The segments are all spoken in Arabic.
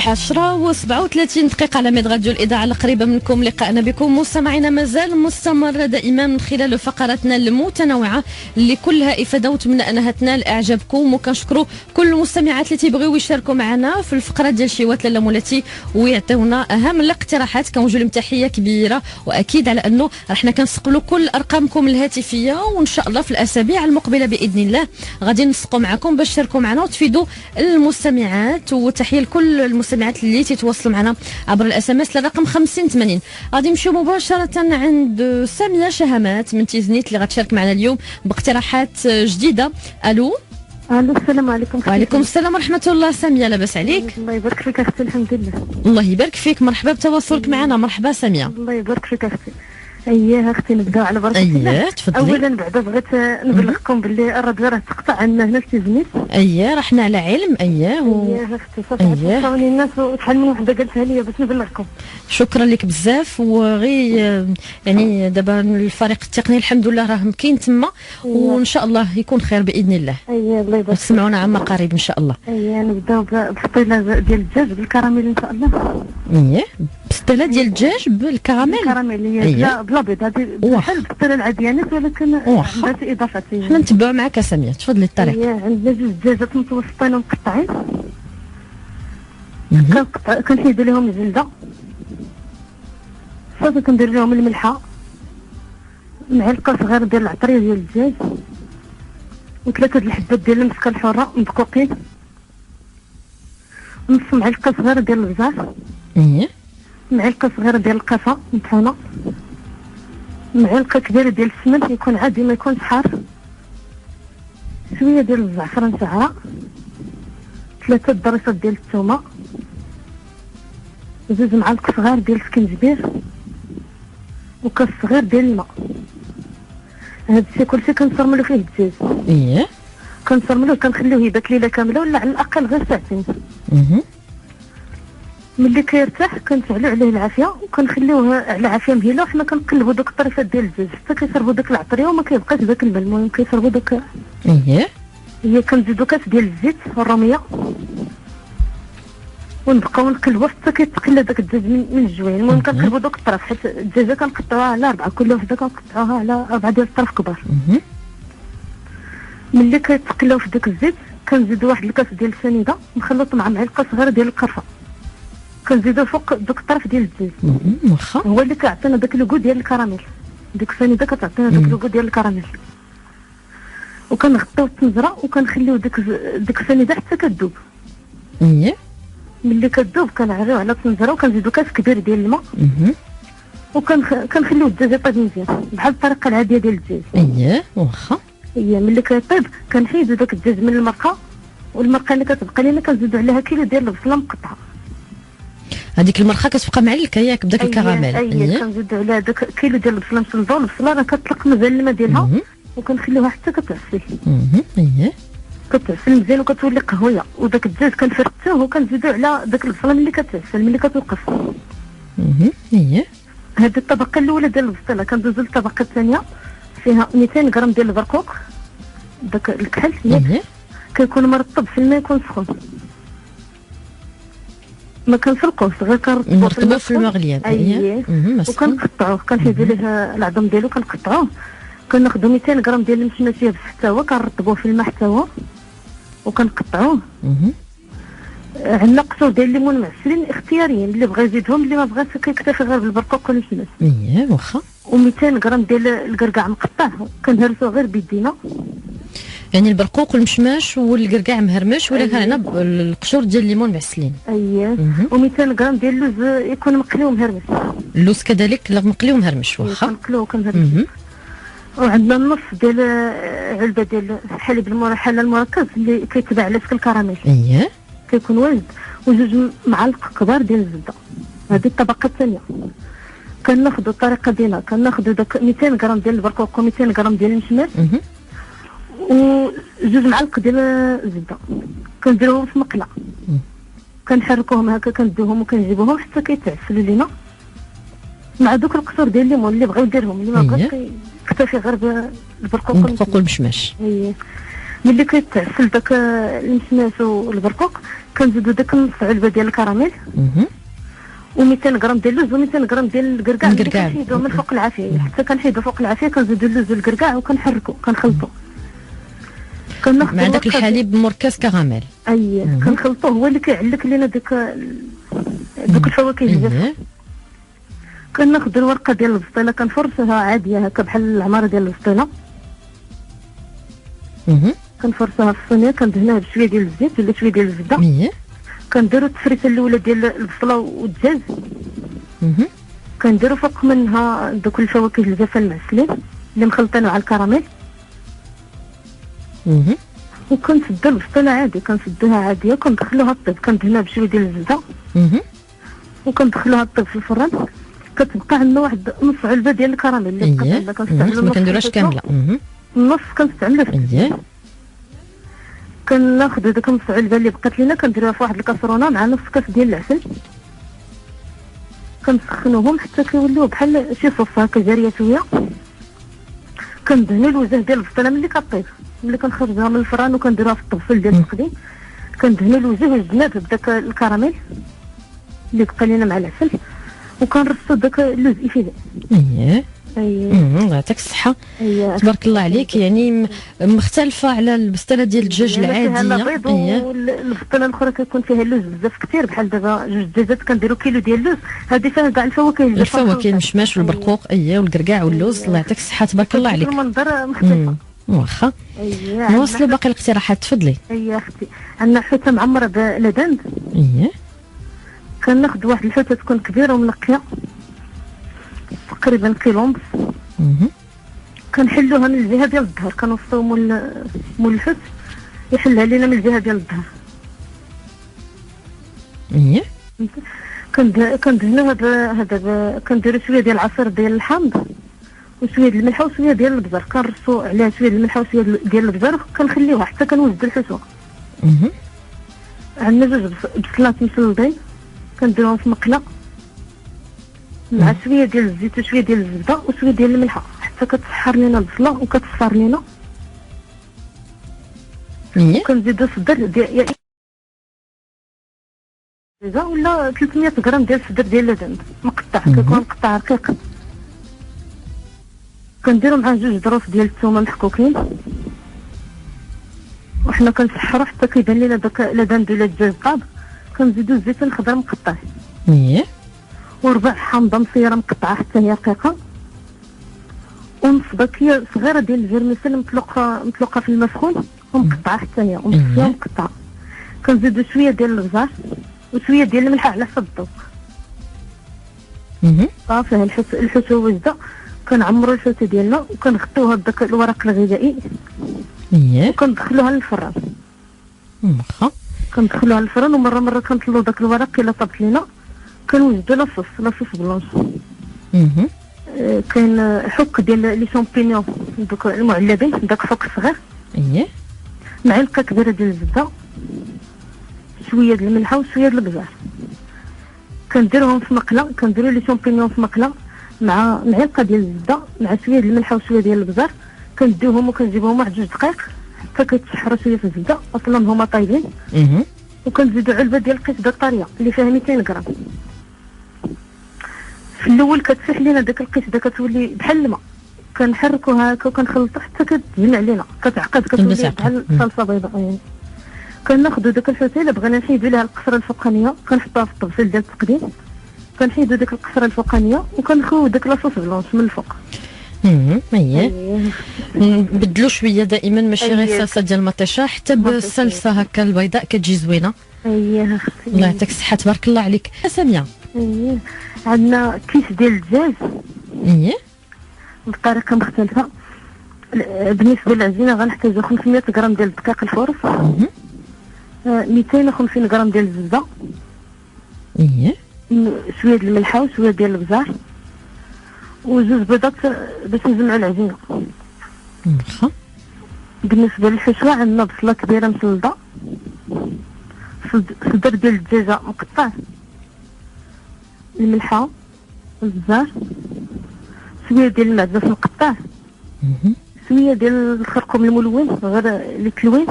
10:37 على ميد راديو الإذاعة القريبة منكم. لقاءنا بكم مستمعينا مازال مستمر دائما من خلال فقراتنا المتنوعة اللي كلها إفادة، ونتمنى أنها تنال إعجابكم. وكنشكروا كل المستمعات اللي تيبغيو يشاركوا معنا في الفقرة ديال شيوات لاله مولاتي ويعطيونا أهم الاقتراحات. كنوجه لهم تحية كبيرة، وأكيد على أنه رحنا كنسقلوا كل أرقامكم الهاتفية، وإن شاء الله في الأسابيع المقبلة بإذن الله غادي نسقوا معكم باش تشاركوا معنا وتفيدوا المستمعات. وتحية لكل المستمعات اللي تتواصلوا معنا عبر الاس ام اس للرقم 5080. غادي نمشيو مباشره عند ساميه شهامات من تيزنيت اللي غتشارك معنا اليوم باقتراحات جديده. الو السلام عليكم. وعليكم السلام ورحمه الله. ساميه لاباس عليك؟ الله يبارك فيك اختي. الحمد لله. الله يبارك فيك، مرحبا بتواصلك معنا. مرحبا ساميه. الله يبارك فيك اختي. اييه اختي نبداو على بركه الله. تفضلي. اولا بعدا بغيت نبلغكم باللي الراديو راه تقطع عنا هنا في تيزنيت. رحنا على علم. اييه اختي صافي عطاوني الناس وشحال من وحده قالتها لي باش نبلغكم. شكرا لك بزاف. وغي يعني دابا الفريق التقني الحمد لله راه كاين تما، وان شاء الله يكون خير باذن الله. الله يبارك. تسمعونا عما قريب ان شاء الله. نبداو بالفطيله ديال الدجاج بالكراميل ان شاء الله. بسطيله ديال الدجاج بالكراميل. الكراميل بلا بيض، هذه بحال البسطيله العاديانات ولكن عندها اضافات. حنا نتبعوا معك ساميه، تفضلي الطريقه. عندنا جوج دجاجات متوسطين ومقطعين. كنحيدو لهم الجلده، صافي كندير لهم الملحه، معلقه صغيره ديال العطريه ديال الدجاج، وثلاثه د الحبات ديال المسكه الحره مدقوقين، نص معلقه صغيره ديال البزار، معلقه صغيره ديال القرفه مطحونه، معلقه كبيره ديال السمن يكون عادي ما يكونش حار، شويه ديال الزعفران شعره، ثلاثه ضريفات ديال الثومه، زوج معالق صغار ديال السكنجبير، وكاس صغير ديال الماء. هاد الشيء كلشي كنفرملو فيه الدجاج. كنفرملوه كنخليوه يبات ليله كامله ولا على الاقل غير ساعتين. ملي كيرتاح كنفعلو عليه العافيه وكنخليوه على عافيه مهيله، وحنا كنقلبوا دوك الطريفات ديال الدجاج حتى كيشربوا داك العطريه وما كيبقاش داك الماء. المهم كيشربوا داك. هي كنزيدو كاس ديال الزيت والروميه ونبقاو نقلبوا حتى كيتقلى داك الدجاج من الجوين. المهم كنقلبوا دوك الطرف، حيت الدجاجه كنقطعوها على 4، كل وحده كنقطعوها على 4 ديال الطرف كبار. ملي كيتقلاو في داك الزيت كنزيدوا واحد الكاس ديال السنيده مخلوط مع معلقه صغيره ديال القرفه، كنزيدوا فوق دوك الطرف ديال الدجاج. واخا هو اللي كيعطينا داك لوغو ديال الكراميل. ديك السنيده كتعطينا داك لوغو ديال الكراميل. وكنغطيو الطنجره وكنخليو ديك السنيده حتى كتذوب. ملي كتذوب كنعريو على الطنجره وكنزيدو كاس كبير ديال الماء. وكنخليو الدجاج يطيب مزيان بحال الطريقه العاديه ديال الدجاج. واخا. ملي كيطيب كنحيدو داك الدجاج من المرقه، والمرقه اللي كتبقى لينا كنزيدو عليها كيلو ديال البصله مقطعه. هذيك المرقه كتبقى معلكه ياك بداك الكراميل. كنزيدو عليها داك كيلو ديال البصله مشلضه، والبصله راه كتطلق مزال الماء ديالها وكنخليوها حتى كتعسل. كتعسل مزيان وكتولي قهويه، وداك الدجاج كنفرتوه وكنزيدو على داك البصله ملي كتعسل ملي كتوقف. هذه الطبقه الاولى ديال البصله. كندوزو للطبقه الثانيه فيها 200 غرام ديال البرقوق، داك الكحل كيكون مرطب في الماء يكون سخون، ما كنسلقوش غير كنرطبوه في الماء غليان. وكنقطعوه كنحيدو ليه العظم ديالو كنقطعوه. كناخدو 200 غرام ديال المشماش يابس حتى هو كنرطبوه في الماء حتى هو وكنقطعوه. عندنا قشور ديال الليمون معسلين اختياريين، اللي بغى يزيدهم اللي ما بغاش كيكتفي غير بالبرقوق والمشماش. واخا. و200 غرام ديال القرقاع مقطع كنهرسوه غير بيدينا. يعني البرقوق والمشماش والقرقاع مهرمش، ولكن هنا القشور ديال الليمون معسلين. و200 غرام ديال اللوز يكون مقلي ومهرمش. اللوز كذلك مقلي ومهرمش. واخا. كنقلوه وكنهرمش. وعندنا النص ديال علبه ديال الحليب المركز اللي كيتباع على شكل كراميل. كيكون واجد، وجوج معالق كبار ديال الزبده. هذه الطبقه الثانيه. كناخذوا الطريقه ديالنا، كناخذوا داك 200 غرام ديال البرقوق و200 غرام ديال المشماش وجوج معالق ديال الزبده، كنديروهم في مقله، كنحركوهم هكا، كندوهم وكنجيبوهم حتى كيتعسلوا لينا مع دوك القشور ديال الليمون اللي بغاو يديرهم، اللي ما بغاش كيكتفي غير بالبرقوق والمشماش. ملي كيتعسل داك المسماس والبرقوق كنزيدو داك نص علبه ديال الكراميل و200 غرام ديال اللوز و200 غرام ديال الكركاع اللي كنحيدو من فوق العافيه حتى كنحيدو فوق العافيه كنزيدو اللوز والكركاع وكنحركو كنخلطو مع داك الحليب مركز كراميل. كنخلطوه هو اللي كيعلك لينا دوك الفواكه الجافه. كناخذ الورقه ديال البسطيله كنفرشها عاديه هكا بحال العماره ديال البسطيله. كنفرشها في الصينيه كندهنوها بشويه ديال الزيت ولا شويه ديال الزبده. كنديروا التفريته الاولى ديال البصله والدجاج. كنديروا فوق منها دوك الفواكه الجافه المعسلين اللي مخلطين مع الكراميل. وكنسدو البسطيله عادي كنسدوها عاديه وكندخلوها طيب كندهنوها بشويه ديال الزبده. وكندخلوها طيب في الفران. كتبقى عندنا واحد نص علبه ديال الكراميل اللي بقات عندنا كنستعملو ما كنديروهاش كامله. النص كنستعملو فيه. كناخذ داك نص علبه اللي بقات لينا كنديروها في واحد الكاسرونه مع نص كاس ديال العسل. كنسخنوهم حتى كيوليو بحال شي صوص هكا جاريه شويه. كندهنو الوجه ديال البسطيله ملي كطيب ملي كنخرجوها من الفران وكنديروها في الطبسيل ديال التقديم. كندهنو الوجه والجناب بداك الكراميل اللي بقى لينا مع العسل وكنرصو داك اللوز افيدي. الله يعطيك الصحة. تبارك الله عليك. يعني مختلفة على البسطيلة ديال الدجاج العادية. والبسطيلة الأخرى كيكون فيها اللوز بزاف كثير بحال دابا جوج دجاجات كنديرو كيلو ديال اللوز. هذه فيها كاع الفواكه المشماش والبرقوق والكركاع واللوز. الله يعطيك الصحة تبارك الله عليك. المنظر مختلفة. واخا نوصلوا باقي الاقتراحات تفضلي. اختي عندنا حوته معمرة بلدند. كناخذ واحد الحوته تكون كبيرة ومنقية تقريبا كيلو ونص. كنحلوها من الجهه ديال الظهر كنوصلو مول الحوت يحلها لينا من الجهه ديال الظهر. كندهنوها بهذا كنديرو شويه ديال العصير ديال الحامض وشويه ديال الملح وشويه ديال البزر. كنرصو عليها شويه ديال الملح وشويه ديال البزر كنخليوها حتى كنوجدو الحوته. عندنا جوج بصلات مسلوطين كنديروهم في مقله مع شويه ديال الزيت وشويه ديال الزبده وشويه ديال الملحه حتى كتسحر لينا البصله وكتصفر لينا. كنزيدو صدر ديال ولا 300 غرام ديال الصدر ديال اللدند مقطع كيكون مقطع رقيق. كنديرو معاه جوج ضروس ديال الثومه محكوكين وحنا كنسحرو حتى كيبان لينا داك اللدند ولا الدجاج طاب. كنزيدو الزيتون الخضر مقطع وربع حامضه مصيره مقطعه حتى هي رقيقه ونص باكيه صغيره ديال الجرمسل مطلوقه في الماء سخون ومقطعه حتى هي ومصفيه ومقطعه. كنزيدو شويه ديال الغزار وشويه ديال الملح على حسب الذوق. صافي الحوته واجده. كنعمرو الحوته ديالنا وكنغطيوها بداك الورق الغذائي وكندخلوها للفران. كندخلوها للفران ومره كنطلو داك الورق الا طابت لينا كنوجدو لاصوص بلونش. كاين حك ديال لي شامبينيون دوك المعلبين داك فوق الصغير. معلقه كبيره ديال الزبده شويه ديال الملحه وشويه ديال البزار. كنديروهم في مقله. كنديروا لي شامبينيون في مقله مع معلقه ديال الزبده مع شويه ديال الملحه وشويه ديال البزار. كنديوهم وكنجيبهم واحد 2 دقائق حتى كيتسحروا شويه في الزبده اصلا هما طايبين. وكنزيدو علبه ديال القشده الطريه اللي فيها 200 غرام. في الاول كتسيح لينا داك القشده كتولي بحال الماء. كنحركوها هكا وكنخلطو حتى كتجمع لينا كتعقد كتولي بحال صلصه بيضاء. كناخذوا داك الحوته الا بغينا نحيدو لها القشره الفوقانيه كنحطوها في الطبسيل ديال التقديم. كنحيدو ديك القشره الفوقانيه وكنخويو داك لاصوص بلونش من الفوق. نبدلو شويه دائما ماشي غير الصلصه ديال المطيشه حتى بالصلصه هكا البيضاء كتجي زوينه. اختي الله يعطيك الصحه تبارك الله عليك. ساميه عندنا كيس ديال الدجاج بطريقه مختلفه. بالنسبه للعجينه غنحتاجو 500 غرام ديال الدقيق الفورص 250 غرام ديال الزبده شويه ديال الملحه وشويه ديال البزار وجوج بيضات باش نجمعوا العجينه. بالنسبه للحشوه عندنا بصله كبيره مسلطه صدر ديال الدجاجه مقطع الملحه البزار شويه ديال المعدنوس مقطع شويه ديال الخرقوم الملون غير اللي تلوين.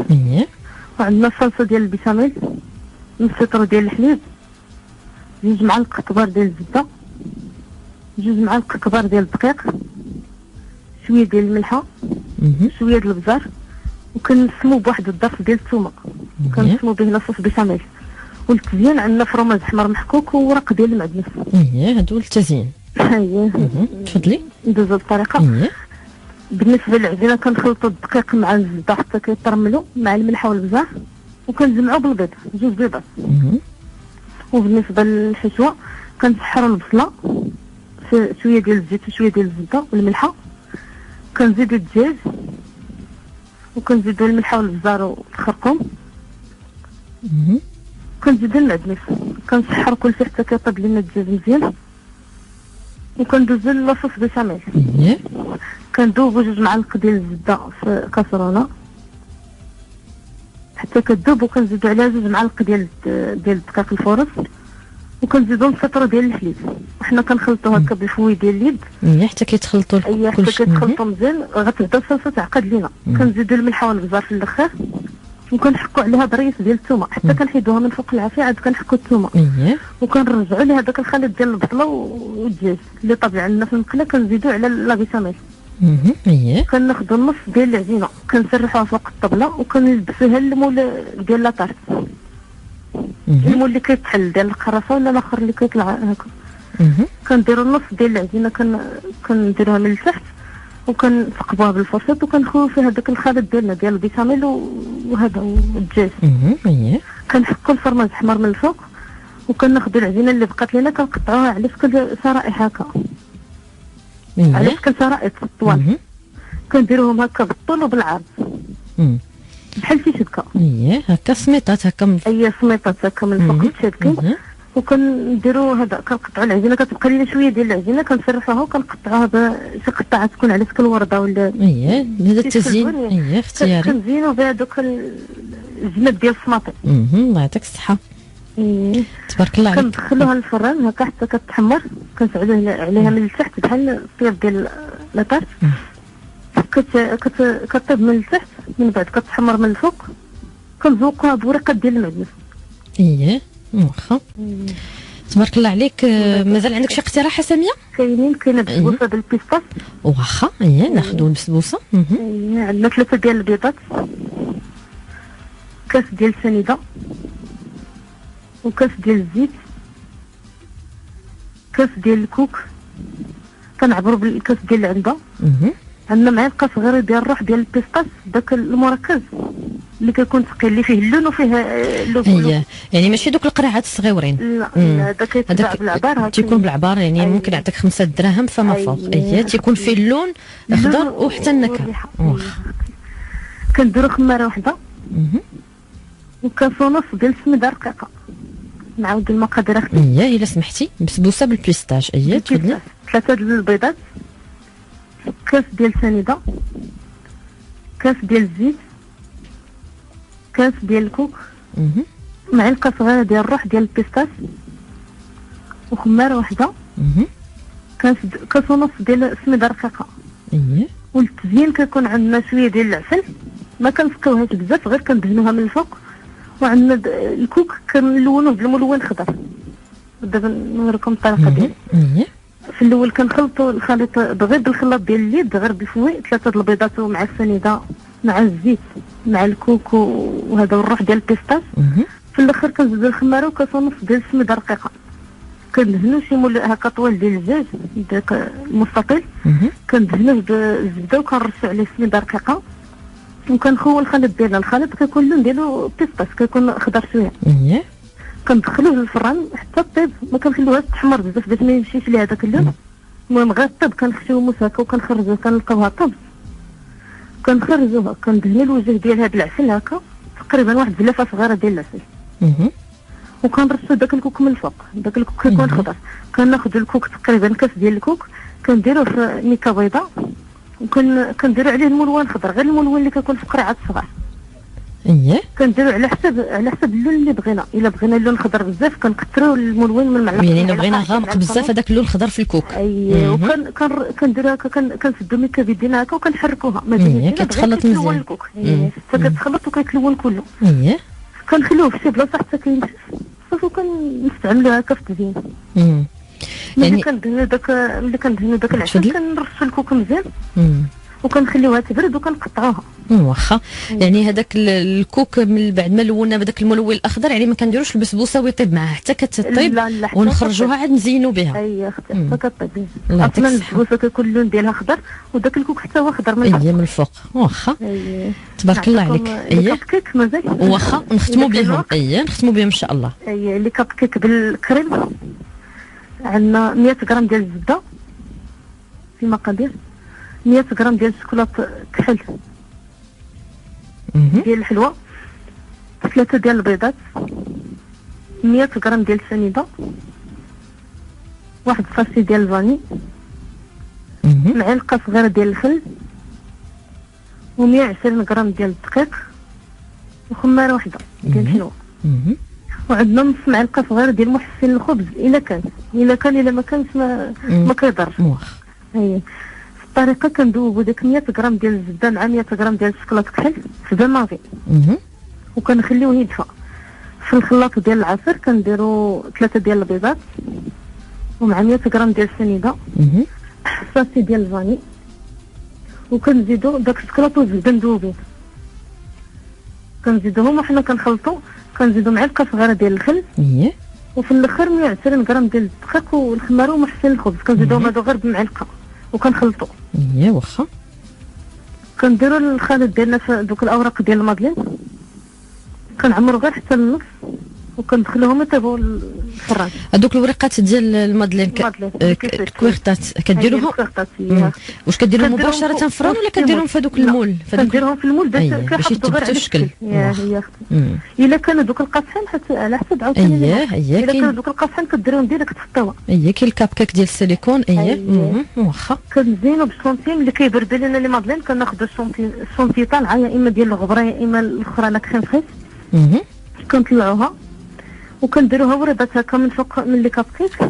وعندنا الصلصه ديال البيشاميل، نص لتر ديال الحليب، 2 معالق كبار ديال الزبده، 2 معالق كبار ديال الدقيق، شويه ديال الملحه، شويه ديال البزار، وكنسمو بواحد الظرف ديال الثومه كنسمو به لاصوص بيشاميل. والتزيين عندنا فرماج احمر محكوك وورق ديال المعدنوس. هادو التزيين. تفضلي ندوزو الطريقه. بالنسبه للعجينه كنخلطوا الدقيق مع الزبده حتى كيطرملوا مع الملحه والبزار، وكنجمعوا بالبيض 2 بيضات. وبالنسبه للحشوه كنسحروا البصله في شويه ديال الزيت وشويه ديال الزبده والملحه، كنزيدوا الدجاج وكنزيدوا الملحه والبزار والخرقوم، كنزيدوا المعدنوس، كنسحر كل شيء حتى كيطيب لنا الدجاج مزيان، وكندوزو لاصوص بيشاميل. كندوبو 2 معالق ديال الزبده في كاسرونه حتى كتذوب، وكنزيدو عليها 2 معالق ديال الدقيق الفورص، وكنزيدو نص لتر ديال الحليب، وحنا كنخلطو هكا بالفوي ديال اليد حتى كيتخلطوا حتى كيتخلطوا مزيان، غتبدا الصلصه تعقد لينا. كنزيدو الملحه والبزار في الاخر، وكنحكوا عليها بريس ديال الثومه حتى كنحيدوها من فوق العافيه، عاد كنحكوا الثومه وكنرجعوا لها داك الخليط ديال البصله والدجاج اللي طابع عندنا في المقله، كنزيدو على لا بيشاميل. كناخذوا النص ديال العجينه كنسرحوها فوق الطبله، وكنلبسوها المول ديال لاطارت، المول اللي كيتحل ديال القراصه ولا الاخر اللي كيطلع هكا. كنديروا النص ديال العجينه كنديروها من التحت، وكنثقبوها بالفرشاط، وكنخويو فيها داك الخليط ديالنا ديال البيشاميل وهذا والدجاج. كنحكوا الفرماج احمر من الفوق، وكناخذوا العجينه اللي بقات لنا كنقطعوها على شكل شرائح هكا، على شكل شرائط طوال، كنديروهم هكا بالطول وبالعرض بحال شي شبكه. هكا سميطات هكا من سميطات هكا من الفوق متشابكين. وكنديروا هذا كنقطعوا العجينه، كتبقى لنا شويه ديال العجينه كنسرحوها وكنقطعوها بشي قطعات تكون على شكل ورده ولا هذا التزيين. اختياري كنزينوا بها دوك الجناب ديال السماطي. الله يعطيك الصحه. تبارك الله عليك. كندخلوها للفران هكا حتى كتحمر، كنسعدوا عليها من التحت بحال الطياب ديال لاطارت، كطيب من التحت، من بعد كتحمر من الفوق، كنزوقوها بورقه ديال المعدنوس. واخا. تبارك الله عليك. مازال عندك شي اقتراح ساميه؟ كاينه بسبوسه بالبيستاش. واخا ناخذوا البسبوسه. عندنا 3 ديال البيضات، كاس ديال السنيده، وكاس ديال الزيت، كاس ديال الكوك، كنعبروا بالكاس ديال العنبه. عندنا معلقه صغيره ديال الروح ديال البيستاش، داك المركز اللي كيكون ثقيل اللي فيه اللون وفيه اللون. يعني ماشي دوك القرعات الصغيورين. لا هذا كيتباع بالعبار، تيكون بالعبار، يعني ممكن يعطيك 5 دراهم فما فوق. تيكون فيه اللون اخضر وحتى النكهه. كنديروا خماره واحده وكاس ونص ديال السميده رقيقه. نعاود المقادير اختي الا سمحتي. بسبوسه بالبيستاش. تفضلي. 3 ديال البيضات، كاس ديال السنيده، كاس ديال الزيت، كاس ديال الكوك، معلقه صغيره ديال الروح ديال البيستاش، وخماره واحده، كاس ونص ديال السميده رقيقه. والتزيين كيكون عندنا شويه ديال العسل، ما كنسقيوهاش بزاف، غير كندهنوها من الفوق. وعندنا الكوك كنلونوه بالملون خضر. دابا نوريكم الطريقه ديالو. في الاول كنخلطوا الخليط غير بالخلاط ديال اليد، غير بالفوي، 3 د البيضات مع السنيده مع الزيت مع الكوك وهذا والروح ديال البيستاش. في الاخر كنزيدو الخماره وكاس ونص ديال السميده رقيقه، كندهنو شي مول هكا طويل ديال الدجاج داك المستطيل، كندهنوه بالزبده وكنرشو عليه السميده رقيقه، وكنخوي الخليط ديالنا. الخليط كيكون اللون ديالو بيستاش، كيكون خضر شويه. كندخلوه للفران حتى طيب، ما كنخليوهاش تحمر بزاف باش ما يمشيش ليها داك اللون. المهم غير طيب، كنخشيو موس هكا وكنخرجوه، كنلقاوها طيب كنخرجوها، كندهنو الوجه ديال هذا العسل هكا، تقريبا واحد زلافه صغيره ديال العسل، وكنرشو داك الكوك من الفوق. داك الكوك كيكون خضر، كناخذ الكوك تقريبا كاس ديال الكوك، كنديروه في ميكا بيضاء، وكنديروا عليه الملون خضر، غير الملون اللي كيكون في قرعات صغار. كنديرو على حسب اللون اللي بغينا. الا بغينا اللون خضر بزاف كنكثروا الملون من المعلقه، يعني الا بغينا غامق بزاف هذاك اللون الخضر في الكوك. وكان كنديرو هكا، كنسدو ميكا بيدينا هكا وكنحركوها ما بين كتخلط مزيان الكوك. فكتخلط وكيتلون كله. كنخليوه في شي بلاصه حتى كينشف صافي، وكنستعملوه هكا في التزيين. ملي كندهنو داك العسل كنرشو الكوك مزيان وكنخليوها تبرد وكنقطعوها. واخا يعني هذاك الكوك من بعد ما لونا بداك الملون الاخضر، يعني ما كنديروش البسبوسه ويطيب معها حتى كتطيب ونخرجوها عاد نزينوا بها. اختي حتى كطيب. اصلا البسبوسه كيكون اللون ديالها خضر وداك الكوك حتى هو خضر من الفوق. واخا تبارك الله عليك. كاب كيك مازال واخا نختموا بهم. نختموا بهم ان شاء الله. اللي كاب كيك بالكريم عندنا 100 غرام ديال الزبده في المقادير، 100 غرام ديال الشوكولاط كحل ديال الحلوى، 3 ديال البيضات، 100 غرام ديال السنيده، 1 ساشي ديال الفاني، معلقه صغيره ديال الخل، و120 غرام ديال الدقيق، وخماره واحده ديال الحلوى. وعندنا نص معلقه صغيره ديال محسن الخبز الا ما كانش ما كيضرش. الطريقه كندوبوا داك 100 غرام ديال الزبده مع 100 غرام ديال الشوكولاط كحل في بامافي وكنخليوه يدفى. في الخلاط ديال العصير كنديروا 3 ديال البيضات ومع 100 غرام ديال السنيده، ساسي ديال الفاني، وكنزيدوا داك الشوكولاط والزبده مذوبين كنزيدوهم وحنا كنخلطوا. كنزيدوا معلقه صغيره ديال الخل، وفي الاخر 120 غرام ديال الدقيق والخماره ومحسن الخبز كنزيدوهم هادو غير بمعلقه وكنخلطوا. واخا كنديروا الخليط ديالنا في دوك الاوراق ديال المادلين، كنعمروا غير حتى النص وكندخلوهم يطيبوا الفران. هذوك الورقات ديال المادلين كويرطات كديروهم واش كديروهم مباشره في الفران ولا كديروهم في هذوك المول؟ كنديروهم في المول باش كيحافظوا غير على الشكل. هي الا كانوا دوك القاصحين حتى على حسب عاوتاني. الا كانوا دوك القاصحين كديرهم ديريكت في الطاوه. كاين الكاب كيك ديال السيليكون. واخا كنزينوا بالشونتيم اللي كيبردوا لنا لي مادلين. كناخذوا الشونتي طالعه يا اما ديال الغبره يا اما الاخرى لا كريم فريش. كنطلعوها وكنديروها وريضات هكا من فوق من لي كاب كيك،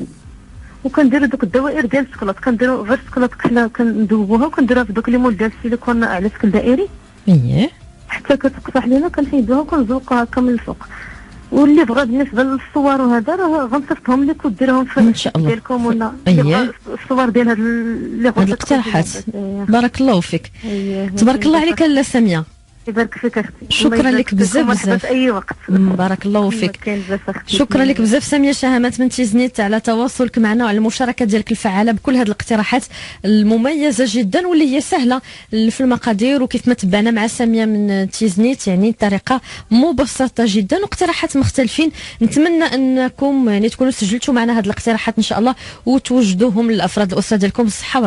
وكنديروا دوك الدوائر ديال الشوكولاط. كنديروا غير الشوكولاط كحله كندوبوها وكنديروها في دوك لي مول ديال السيليكون على شكل دائري حتى كتقصح لينا. كنحيدوها وكنزوقوها هكا من الفوق. واللي بغى بالنسبه للصور وهذا راه غنصيفطهم لك وديرهم في ان شاء الله ديالكم ولا الصور ديال هاد الاقتراحات. بارك الله فيك. تبارك الله عليك لاله ساميه. يبارك فيك اختي. شكرا لك بزاف في اي وقت. بارك الله فيك. شكرا لك بزاف ساميه شهامات من تيزنيت على تواصلك معنا وعلى المشاركه ديالك الفعاله بكل هذه الاقتراحات المميزه جدا واللي هي سهله في المقادير. وكيف ما تبعنا مع ساميه من تيزنيت يعني طريقه مبسطه جدا واقتراحات مختلفين. نتمنى انكم يعني تكونوا سجلتوا معنا هذه الاقتراحات ان شاء الله وتوجدوهم للافراد الاسره ديالكم بالصحه